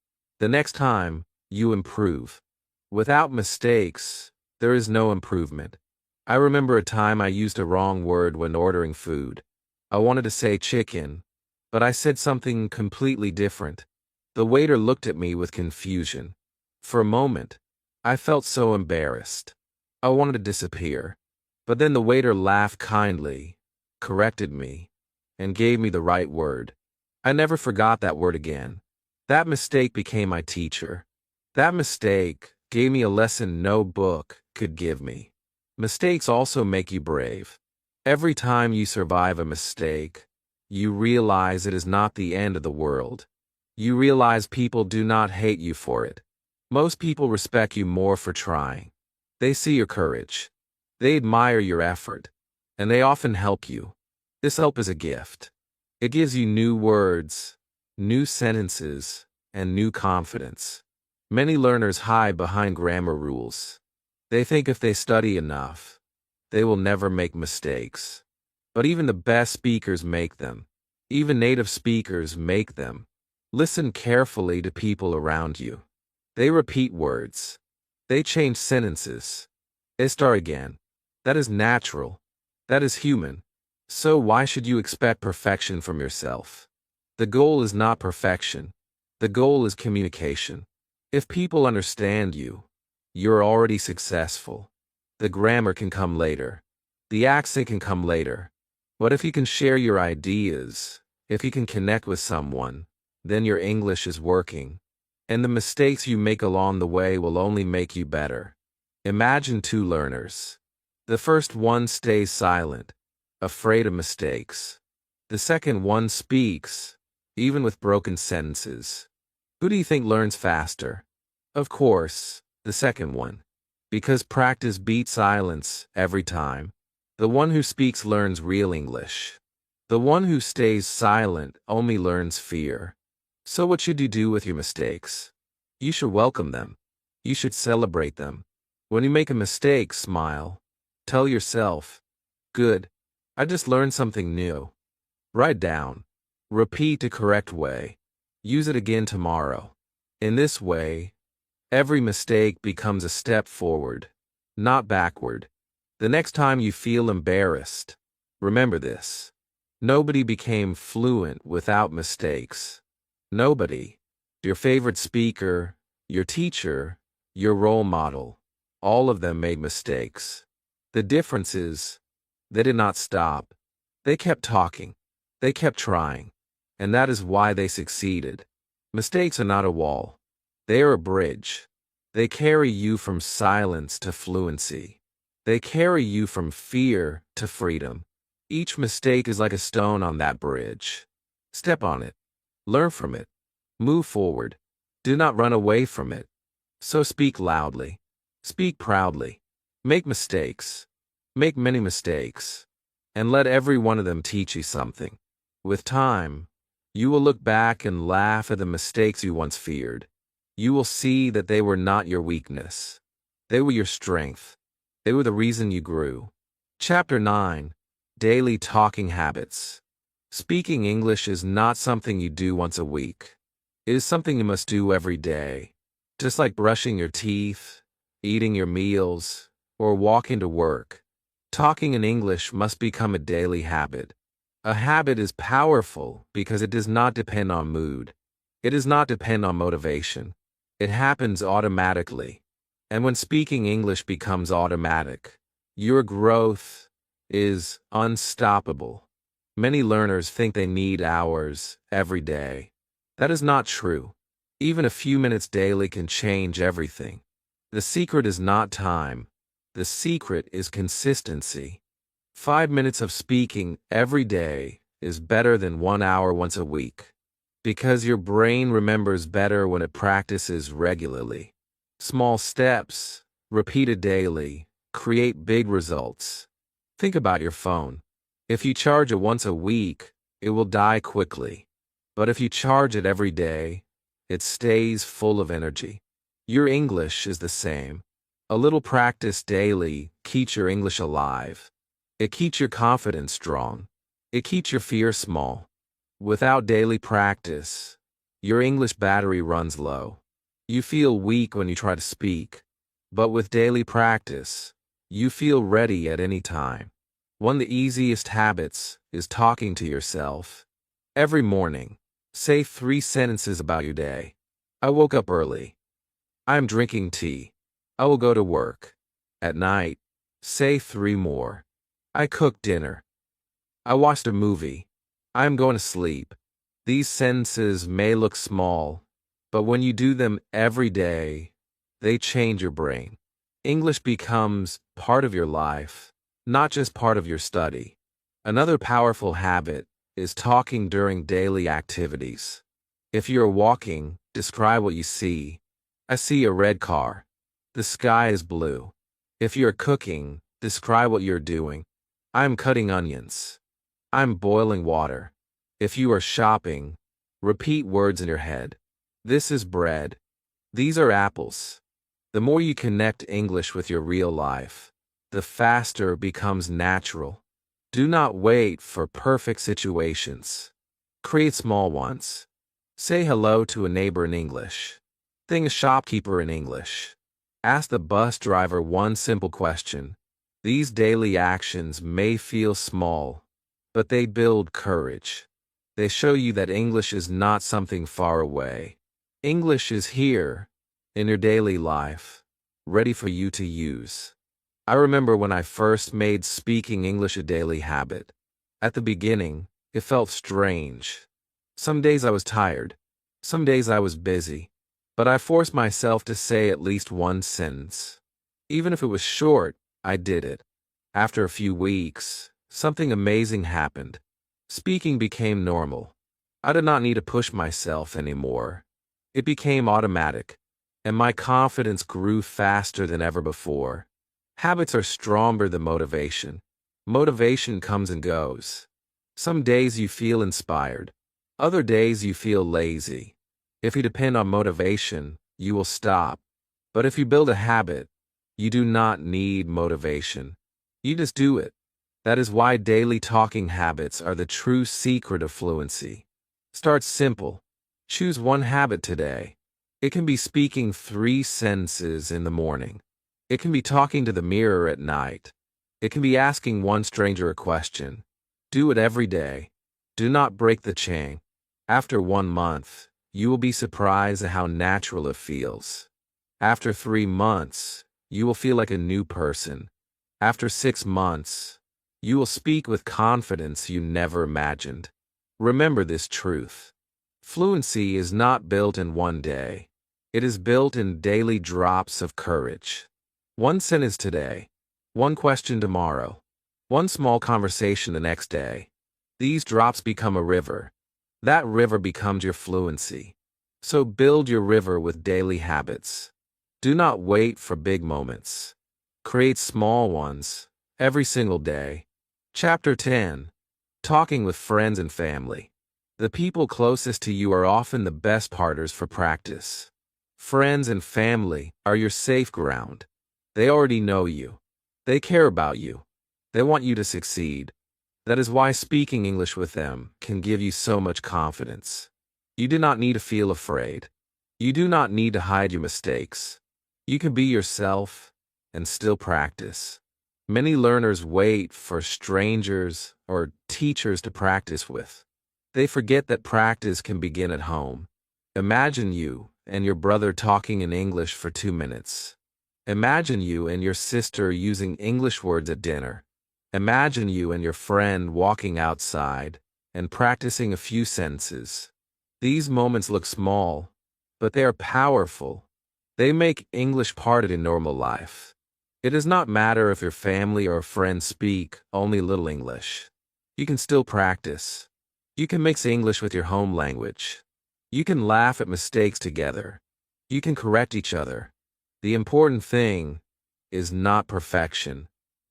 The next time, you improve. Without mistakes, there is no improvement. I remember a time I used a wrong word when ordering food. I wanted to say chicken, but I said something completely different. The waiter looked at me with confusion. For a moment, I felt so embarrassed. I wanted to disappear. But then the waiter laughed kindly, corrected me, and gave me the right word. I never forgot that word again. That mistake became my teacher. That mistake gave me a lesson no book could give me. Mistakes also make you brave. Every time you survive a mistake, you realize it is not the end of the world. You realize people do not hate you for it. Most people respect you more for trying. They see your courage. They admire your effort. And they often help you. This help is a gift. It gives you new words, new sentences, and new confidence. Many learners hide behind grammar rules. They think if they study enough, they will never make mistakes. But even the best speakers make them. Even native speakers make them. Listen carefully to people around you. They repeat words. They change sentences. They start again. That is natural. That is human. So why should you expect perfection from yourself? The goal is not perfection. The goal is communication. If people understand you, you're already successful. The grammar can come later. The accent can come later. But if you can share your ideas, if you can connect with someone, then your English is working. And the mistakes you make along the way will only make you better. Imagine two learners. The first one stays silent, afraid of mistakes. The second one speaks, even with broken sentences. Who do you think learns faster? Of course, the second one. Because practice beats silence every time. The one who speaks learns real English. The one who stays silent only learns fear. So what should you do with your mistakes? You should welcome them. You should celebrate them. When you make a mistake, smile. Tell yourself, good, I just learned something new. Write down. Repeat the correct way. Use it again tomorrow. In this way, every mistake becomes a step forward, not backward. The next time you feel embarrassed, remember this. Nobody became fluent without mistakes. Nobody. Your favorite speaker, your teacher, your role model, all of them made mistakes. The difference is, they did not stop. They kept talking. They kept trying. And that is why they succeeded. Mistakes are not a wall. They are a bridge. They carry you from silence to fluency. They carry you from fear to freedom. Each mistake is like a stone on that bridge. Step on it. Learn from it. Move forward. Do not run away from it. So speak loudly. Speak proudly. Make mistakes. Make many mistakes. And let every one of them teach you something. With time, you will look back and laugh at the mistakes you once feared. You will see that they were not your weakness. They were your strength. They were the reason you grew. Chapter 9. Daily Talking Habits. Speaking English is not something you do once a week. It is something you must do every day. Just like brushing your teeth, eating your meals, or walking to work. Talking in English must become a daily habit. A habit is powerful because it does not depend on mood. It does not depend on motivation. It happens automatically. And when speaking English becomes automatic, your growth is unstoppable. Many learners think they need hours every day. That is not true. Even a few minutes daily can change everything. The secret is not time. The secret is consistency. 5 minutes of speaking every day is better than 1 hour once a week. Because your brain remembers better when it practices regularly. Small steps, repeated daily, create big results. Think about your phone. If you charge it once a week, it will die quickly. But if you charge it every day, it stays full of energy. Your English is the same. A little practice daily keeps your English alive. It keeps your confidence strong. It keeps your fear small. Without daily practice, your English battery runs low. You feel weak when you try to speak. But with daily practice, you feel ready at any time. One of the easiest habits is talking to yourself. Every morning, say 3 sentences about your day. I woke up early. I am drinking tea. I will go to work. At night, say 3 more. I cooked dinner. I watched a movie. I am going to sleep. These sentences may look small, but when you do them every day, they change your brain. English becomes part of your life, not just part of your study. Another powerful habit is talking during daily activities. If you're walking, describe what you see. I see a red car. The sky is blue. If you're cooking, describe what you're doing. I'm cutting onions. I'm boiling water. If you are shopping, repeat words in your head. This is bread. These are apples. The more you connect English with your real life, the faster it becomes natural. Do not wait for perfect situations. Create small ones. Say hello to a neighbor in English. Thank a shopkeeper in English. Ask the bus driver one simple question. These daily actions may feel small, but they build courage. They show you that English is not something far away. English is here, in your daily life, ready for you to use. I remember when I first made speaking English a daily habit. At the beginning, it felt strange. Some days I was tired. Some days I was busy. But I forced myself to say at least one sentence. Even if it was short, I did it. After a few weeks, something amazing happened. Speaking became normal. I did not need to push myself anymore. It became automatic, and my confidence grew faster than ever before. Habits are stronger than motivation. Motivation comes and goes. Some days you feel inspired. Other days you feel lazy. If you depend on motivation, you will stop. But if you build a habit, you do not need motivation. You just do it. That is why daily talking habits are the true secret of fluency. Start simple. Choose one habit today. It can be speaking 3 sentences in the morning. It can be talking to the mirror at night. It can be asking one stranger a question. Do it every day. Do not break the chain. After 1 month, you will be surprised at how natural it feels. After 3 months, you will feel like a new person. After 6 months, you will speak with confidence you never imagined. Remember this truth. Fluency is not built in one day. It is built in daily drops of courage. One sentence today, one question tomorrow, one small conversation the next day. These drops become a river. That river becomes your fluency. So build your river with daily habits. Do not wait for big moments. Create small ones, every single day. Chapter 10. Talking with friends and family. The people closest to you are often the best partners for practice. Friends and family are your safe ground. They already know you. They care about you. They want you to succeed. That is why speaking English with them can give you so much confidence. You do not need to feel afraid. You do not need to hide your mistakes. You can be yourself and still practice. Many learners wait for strangers or teachers to practice with. They forget that practice can begin at home. Imagine you and your brother talking in English for 2 minutes. Imagine you and your sister using English words at dinner. Imagine you and your friend walking outside and practicing a few sentences. These moments look small, but they are powerful. They make English part of your normal life. It does not matter if your family or friends speak only little English. You can still practice. You can mix English with your home language. You can laugh at mistakes together. You can correct each other. The important thing is not perfection.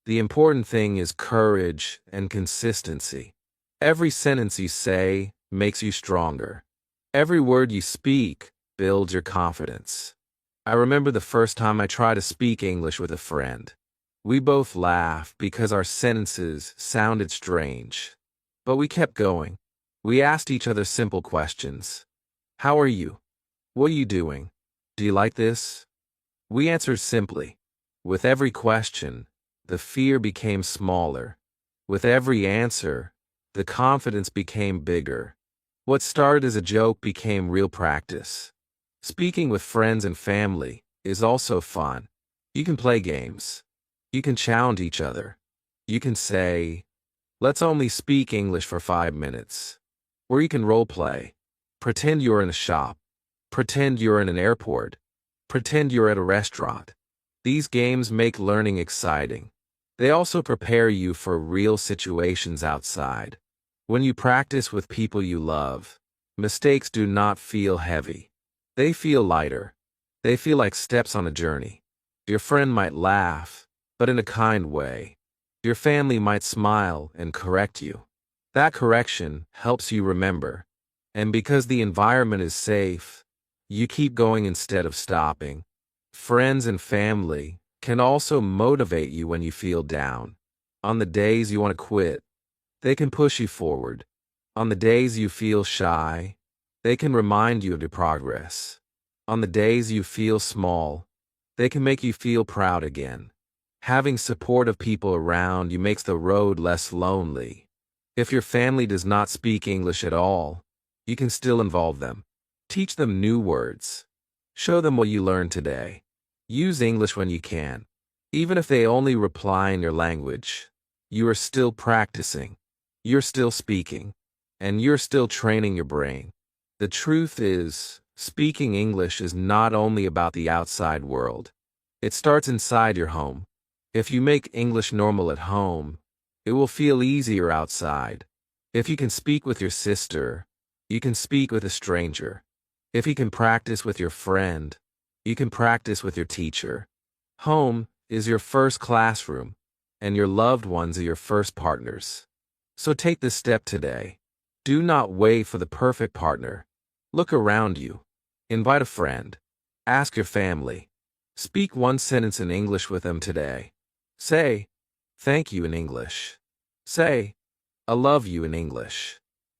The important thing is courage and consistency. Every sentence you say makes you stronger. Every word you speak builds your confidence. I remember the first time I tried to speak English with a friend. We both laughed because our sentences sounded strange. But we kept going. We asked each other simple questions. How are you? What are you doing? Do you like this? We answered simply. With every question, the fear became smaller. With every answer, the confidence became bigger. What started as a joke became real practice. Speaking with friends and family is also fun. You can play games. You can challenge each other. You can say, let's only speak English for 5 minutes. Or you can role play. Pretend you're in a shop. Pretend you're in an airport. Pretend you're at a restaurant. These games make learning exciting. They also prepare you for real situations outside. When you practice with people you love, mistakes do not feel heavy. They feel lighter. They feel like steps on a journey. Your friend might laugh, but in a kind way. Your family might smile and correct you. That correction helps you remember. And because the environment is safe, you keep going instead of stopping. Friends and family can also motivate you when you feel down. On the days you want to quit, they can push you forward. On the days you feel shy, They can remind you of your progress. On the days you feel small, they can make you feel proud again. Having supportive people around you makes the road less lonely. If your family does not speak English at all, you can still involve them. Teach them new words. Show them what you learned today. Use English when you can. Even if they only reply in your language, you are still practicing. You're still speaking. And you're still training your brain. The truth is, speaking English is not only about the outside world. It starts inside your home. If you make English normal at home, it will feel easier outside. If you can speak with your sister, you can speak with a stranger. If you can practice with your friend, you can practice with your teacher. Home is your first classroom, and your loved ones are your first partners. So take this step today. Do not wait for the perfect partner. Look around you. Invite a friend. Ask your family. Speak one sentence in English with them today. Say, thank you in English. Say, I love you in English.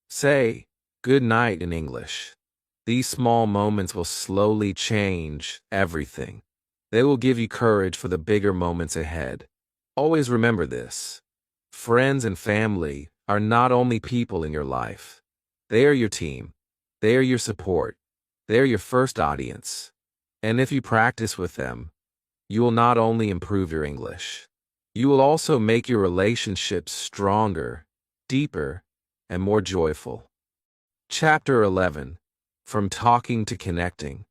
Say, good night in English. These small moments will slowly change everything. They will give you courage for the bigger moments ahead. Always remember this. Friends and family are not only people in your life. They are your team. They are your support. They are your first audience. And if you practice with them, you will not only improve your English, you will also make your relationships stronger, deeper, and more joyful. Chapter 11. From Talking to Connecting.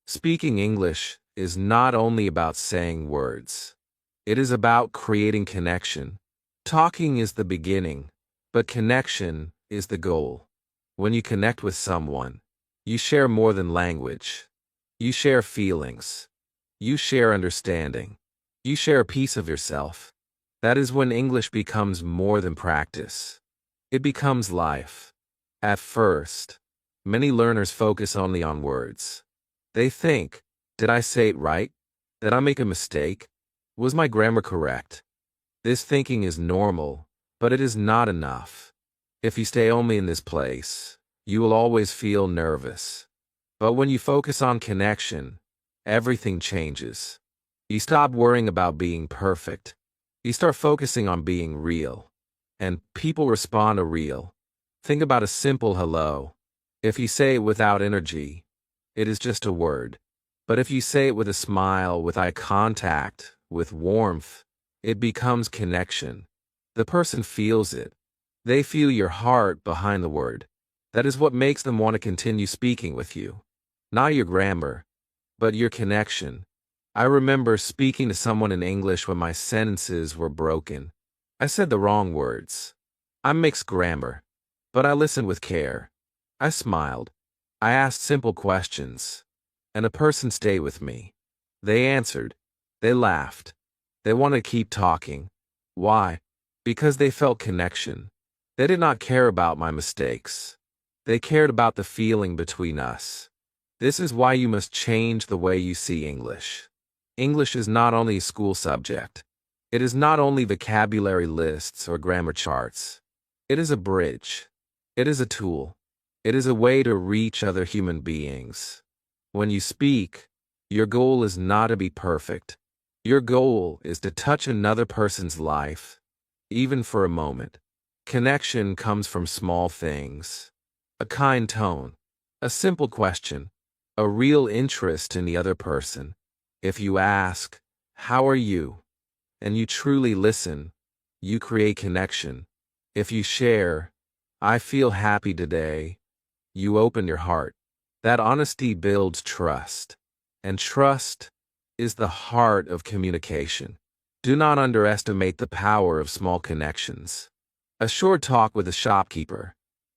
Speaking English is not only about saying words. It is about creating connection. Talking is the beginning, but connection is the goal. When you connect with someone, you share more than language. You share feelings. You share understanding. You share a piece of yourself. That is when English becomes more than practice. It becomes life. At first, many learners focus only on words. They think, did I say it right? Did I make a mistake? Was my grammar correct? This thinking is normal, but it is not enough. If you stay only in this place, you will always feel nervous. But when you focus on connection, everything changes. You stop worrying about being perfect. You start focusing on being real. And people respond to real. Think about a simple hello. If you say it without energy, it is just a word. But if you say it with a smile, with eye contact, with warmth, it becomes connection. The person feels it. They feel your heart behind the word. That is what makes them want to continue speaking with you. Not your grammar, but your connection. I remember speaking to someone in English when my sentences were broken. I said the wrong words. I mixed grammar, but I listened with care. I smiled. I asked simple questions, and a person stayed with me. They answered. They laughed. They wanted to keep talking. Why? Because they felt connection. They did not care about my mistakes. They cared about the feeling between us. This is why you must change the way you see English. English is not only a school subject. It is not only vocabulary lists or grammar charts. It is a bridge. It is a tool. It is a way to reach other human beings. When you speak, your goal is not to be perfect. Your goal is to touch another person's life, even for a moment. Connection comes from small things. A kind tone, a simple question, a real interest in the other person. If you ask, "How are you?" and you truly listen, you create connection. If you share, "I feel happy today," you open your heart. That honesty builds trust. And trust is the heart of communication. Do not underestimate the power of small connections. A short talk with a shopkeeper,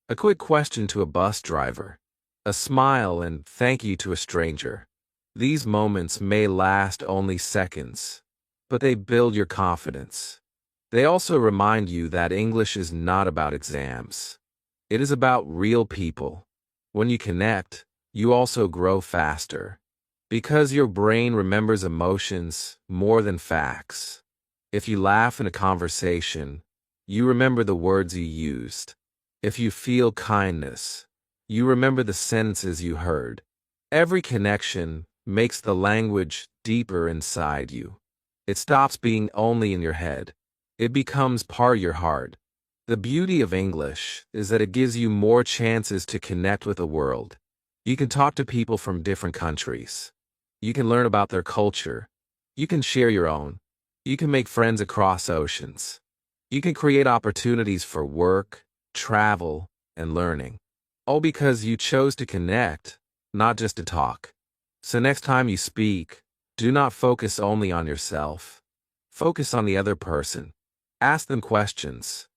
a quick question to a bus driver, a smile and thank you to a stranger. These moments may last only seconds, but they build your confidence. They also remind you that English is not about exams. It is about real people. When you connect, you also grow faster, because your brain remembers emotions more than facts. If you laugh in a conversation, you remember the words you used. If you feel kindness, You remember the sentences you heard. Every connection makes the language deeper inside you. It stops being only in your head. It becomes part of your heart. The beauty of English is that it gives you more chances to connect with the world. You can talk to people from different countries. You can learn about their culture. You can share your own. You can make friends across oceans. You can create opportunities for work, travel, and learning. All because you chose to connect, not just to talk. So next time you speak, do not focus only on yourself. Focus on the other person. Ask them questions.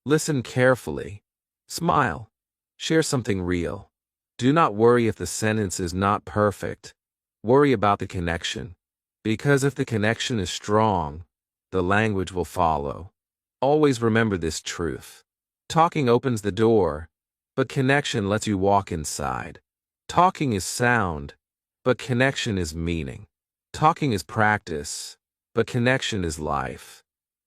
Listen carefully. Smile. Share something real. Do not worry if the sentence is not perfect. Worry about the connection. Because if the connection is strong, the language will follow. Always remember this truth. Talking opens the door, but connection lets you walk inside. Talking is sound, but connection is meaning. Talking is practice, but connection is life.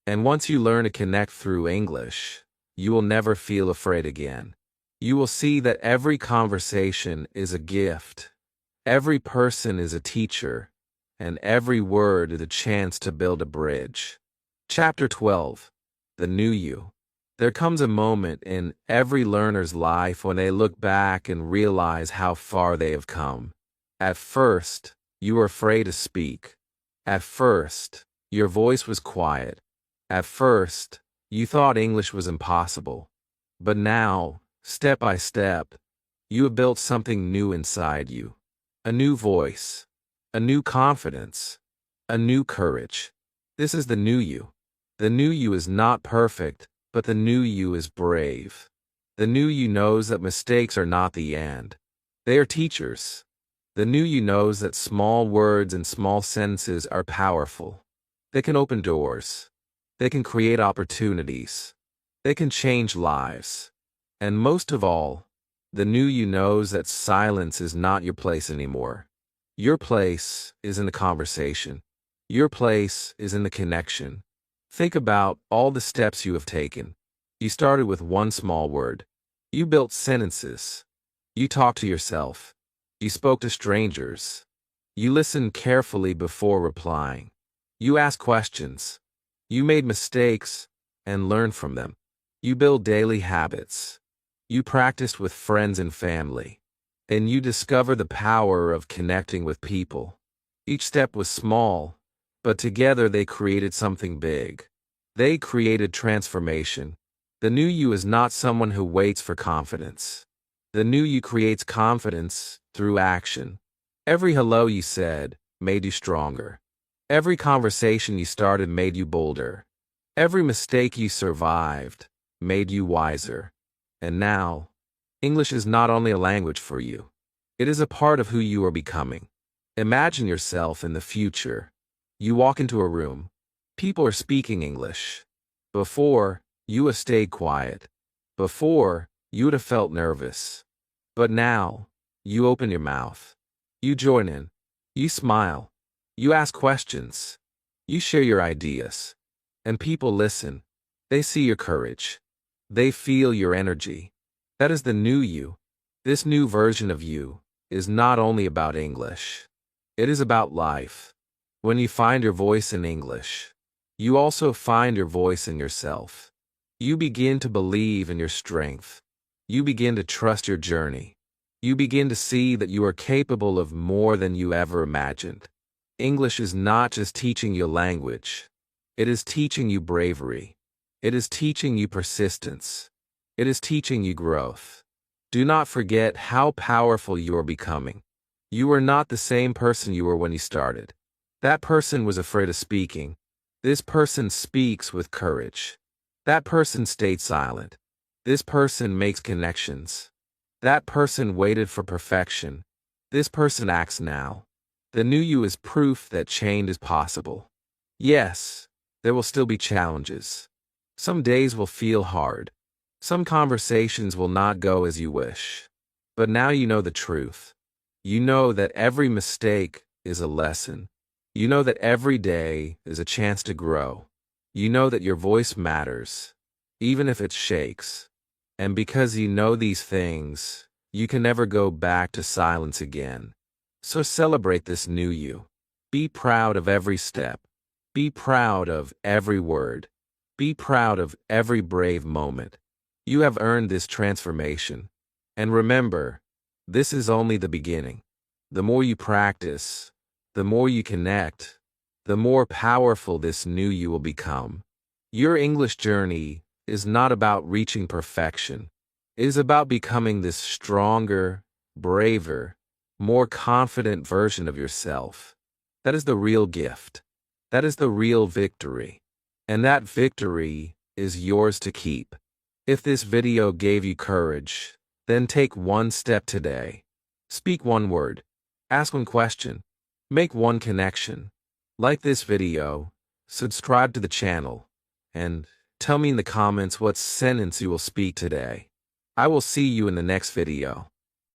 And once you learn to connect through English, you will never feel afraid again. You will see that every conversation is a gift. Every person is a teacher, and every word is a chance to build a bridge. Chapter 12. The New You. There comes a moment in every learner's life when they look back and realize how far they have come. At first, you were afraid to speak. At first, your voice was quiet. At first, you thought English was impossible. But now, step by step, you have built something new inside you. A new voice, a new confidence, a new courage. This is the new you. The new you is not perfect, but the new you is brave. The new you knows that mistakes are not the end. They are teachers. The new you knows that small words and small sentences are powerful. They can open doors. They can create opportunities. They can change lives. And most of all, the new you knows that silence is not your place anymore. Your place is in the conversation. Your place is in the connection. Think about all the steps you have taken. You started with one small word. You built sentences. You talked to yourself. You spoke to strangers. You listened carefully before replying. You asked questions. You made mistakes and learned from them. You built daily habits. You practiced with friends and family. And you discovered the power of connecting with people. Each step was small, but together they created something big. They created transformation. The new you is not someone who waits for confidence. The new you creates confidence through action. Every hello you said made you stronger. Every conversation you started made you bolder. Every mistake you survived made you wiser. And now, English is not only a language for you. It is a part of who you are becoming. Imagine yourself in the future. You walk into a room. People are speaking English. Before, you have stayed quiet. Before, you would have felt nervous. But now, you open your mouth. You join in. You smile. You ask questions. You share your ideas. And people listen. They see your courage. They feel your energy. That is the new you. This new version of you is not only about English. It is about life. When you find your voice in English, you also find your voice in yourself. You begin to believe in your strength. You begin to trust your journey. You begin to see that you are capable of more than you ever imagined. English is not just teaching you language. It is teaching you bravery. It is teaching you persistence. It is teaching you growth. Do not forget how powerful you are becoming. You are not the same person you were when you started. That person was afraid of speaking. This person speaks with courage. That person stayed silent. This person makes connections. That person waited for perfection. This person acts now. The new you is proof that change is possible. Yes, there will still be challenges. Some days will feel hard. Some conversations will not go as you wish. But now you know the truth. You know that every mistake is a lesson. You know that every day is a chance to grow. You know that your voice matters, even if it shakes. And because you know these things, You can never go back to silence again. So celebrate this new you. Be proud of every step. Be proud of every word. Be proud of every brave moment. You have earned this transformation. And remember, this is only the beginning. The more you practice, the more you connect, the more powerful this new you will become. Your English journey is not about reaching perfection. It is about becoming this stronger, braver, more confident version of yourself. That is the real gift. That is the real victory. And that victory is yours to keep. If this video gave you courage, then take one step today. Speak one word. Ask one question. Make one connection. Like this video, subscribe to the channel, and tell me in the comments what sentence you will speak today. I will see you in the next video.